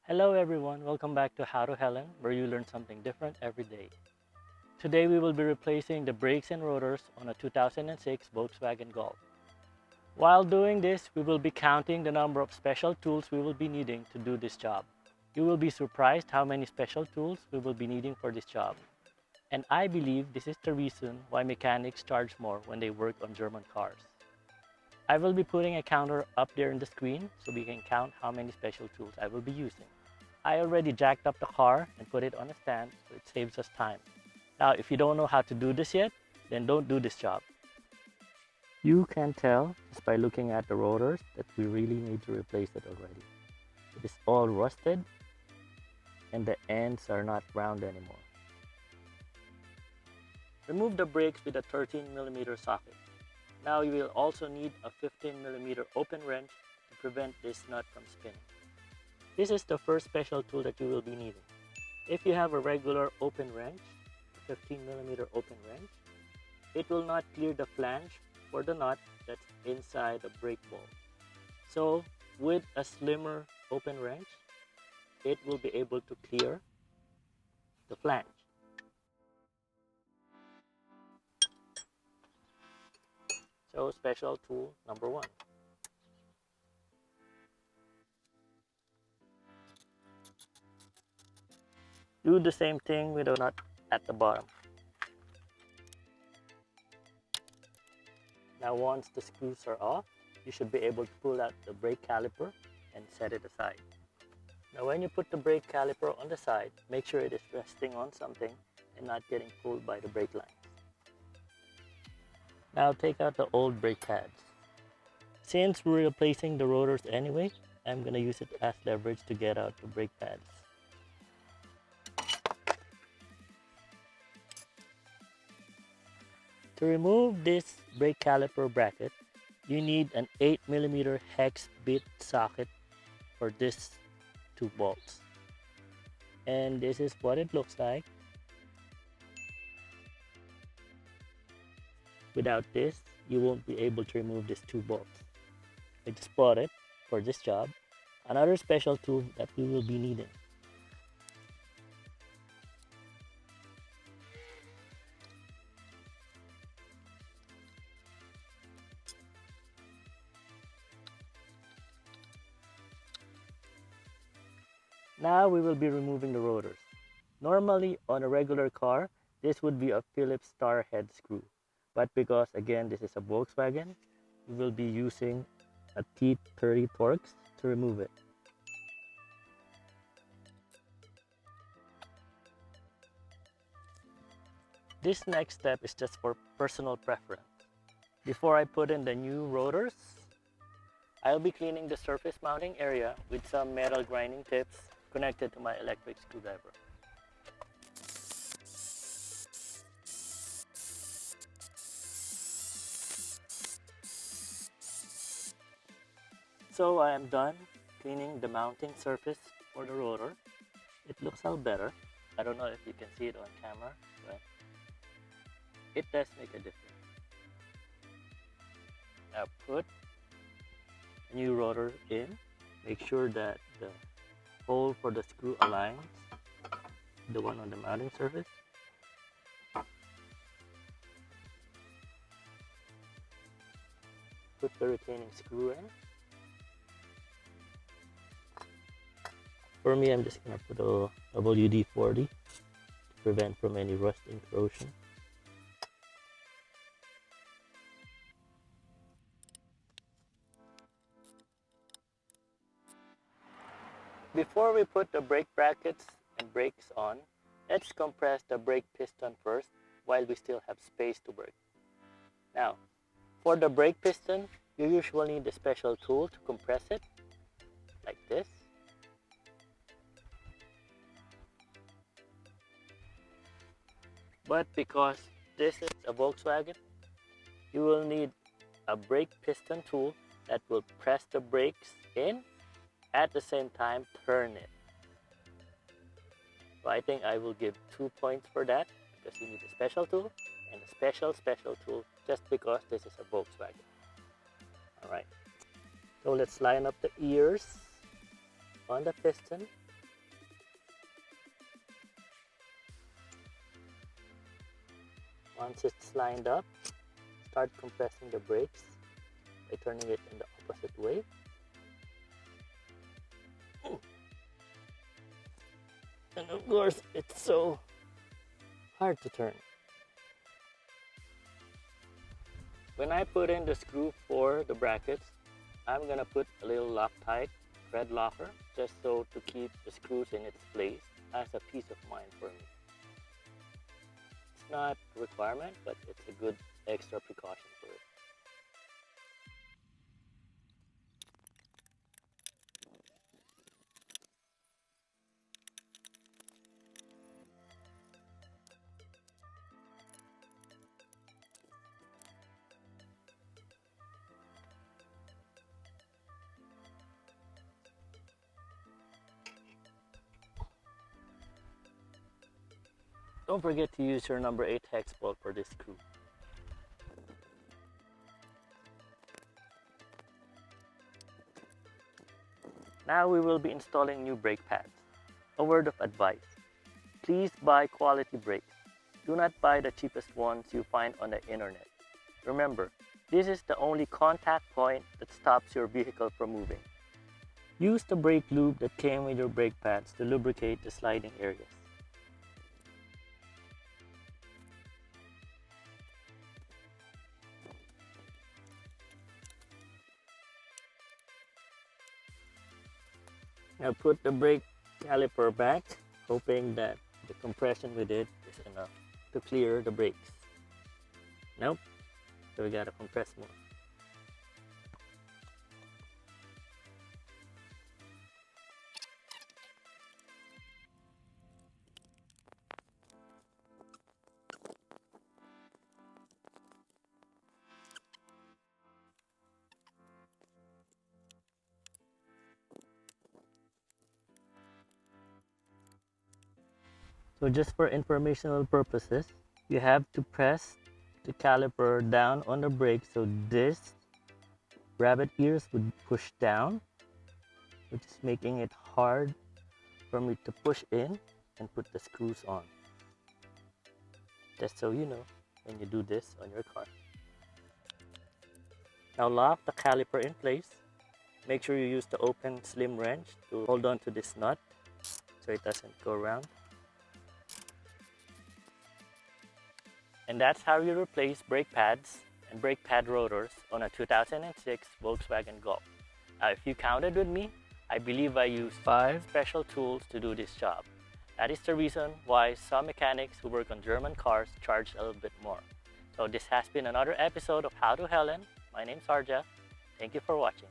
Hello everyone, welcome back to How to Helen, where you learn something different every day. Today we will be replacing the brakes and rotors on a 2006 Volkswagen Golf. While doing this, we will be counting the number of special tools we will be needing to do this job. You will be surprised how many special tools we will be needing for this job. And I believe this is the reason why mechanics charge more when they work on German cars. I will be putting a counter up there in the screen so we can count how many special tools I will be using. I already jacked up the car and put it on a stand so it saves us time. Now, if you don't know how to do this yet, then don't do this job. You can tell just by looking at the rotors that we really need to replace it already. It is all rusted and the ends are not round anymore. Remove the brakes with a 13mm socket. Now you will also need a 15mm open wrench to prevent this nut from spinning. This is the first special tool that you will be needing. If you have a regular open wrench, a 15mm open wrench, it will not clear the flange for the nut that's inside the brake ball. So with a slimmer open wrench, it will be able to clear the flange. So special tool number one. Do the same thing with the nut at the bottom. Now once the screws are off, you should be able to pull out the brake caliper and set it aside. Now when you put the brake caliper on the side, make sure it is resting on something and not getting pulled by the brake lines. Now take out the old brake pads. Since we're replacing the rotors anyway, I'm going to use it as leverage to get out the brake pads. To remove this brake caliper bracket, you need an 8mm hex bit socket for this two bolts. And this is what it looks like. Without this, you won't be able to remove these two bolts. I just bought it for this job. Another special tool that we will be needing. Now we will be removing the rotors. Normally on a regular car, this would be a Phillips star head screw. But because again this is a Volkswagen, we will be using a T30 Torx to remove it. This next step is just for personal preference. Before I put in the new rotors, I'll be cleaning the surface mounting area with some metal grinding tips connected to my electric screwdriver. So I am done cleaning the mounting surface for the rotor. It looks all better. I don't know if you can see it on camera, but it does make a difference. Now put a new rotor in. Make sure that the hole for the screw aligns the one on the mounting surface. Put the retaining screw in. For me, I'm just gonna put a WD-40 to prevent from any rust and corrosion. Before we put the brake brackets and brakes on, let's compress the brake piston first while we still have space to work. Now, for the brake piston, you usually need a special tool to compress it, like this. But because this is a Volkswagen, you will need a brake piston tool that will press the brakes in, at the same time turn it. So I think I will give 2 points for that, because you need a special tool and a special tool just because this is a Volkswagen. Alright, so let's line up the ears on the piston Once it's lined up, start compressing the brakes by turning it in the opposite way. And of course, it's so hard to turn. When I put in the screw for the brackets, I'm gonna put a little Loctite thread locker just so to keep the screws in its place as a peace of mind for me. It's not a requirement, but it's a good extra precaution for it. Don't forget to use your number 8 hex bolt for this screw. Now we will be installing new brake pads. A word of advice. Please buy quality brakes. Do not buy the cheapest ones you find on the internet. Remember, this is the only contact point that stops your vehicle from moving. Use the brake lube that came with your brake pads to lubricate the sliding areas. Now put the brake caliper back, hoping that the compression with it is enough to clear the brakes. Nope, so we gotta compress more. So just for informational purposes, you have to press the caliper down on the brake so this rabbit ears would push down, which is making it hard for me to push in and put the screws on. Just so you know when you do this on your car. Now lock the caliper in place. Make sure you use the open slim wrench to hold on to this nut so it doesn't go around. And that's how you replace brake pads and brake pad rotors on a 2006 Volkswagen Golf. Now if you counted with me, I believe I used 5 special tools to do this job. That is the reason why some mechanics who work on German cars charge a little bit more. So this has been another episode of How to Helen. My name's Sarja. Thank you for watching.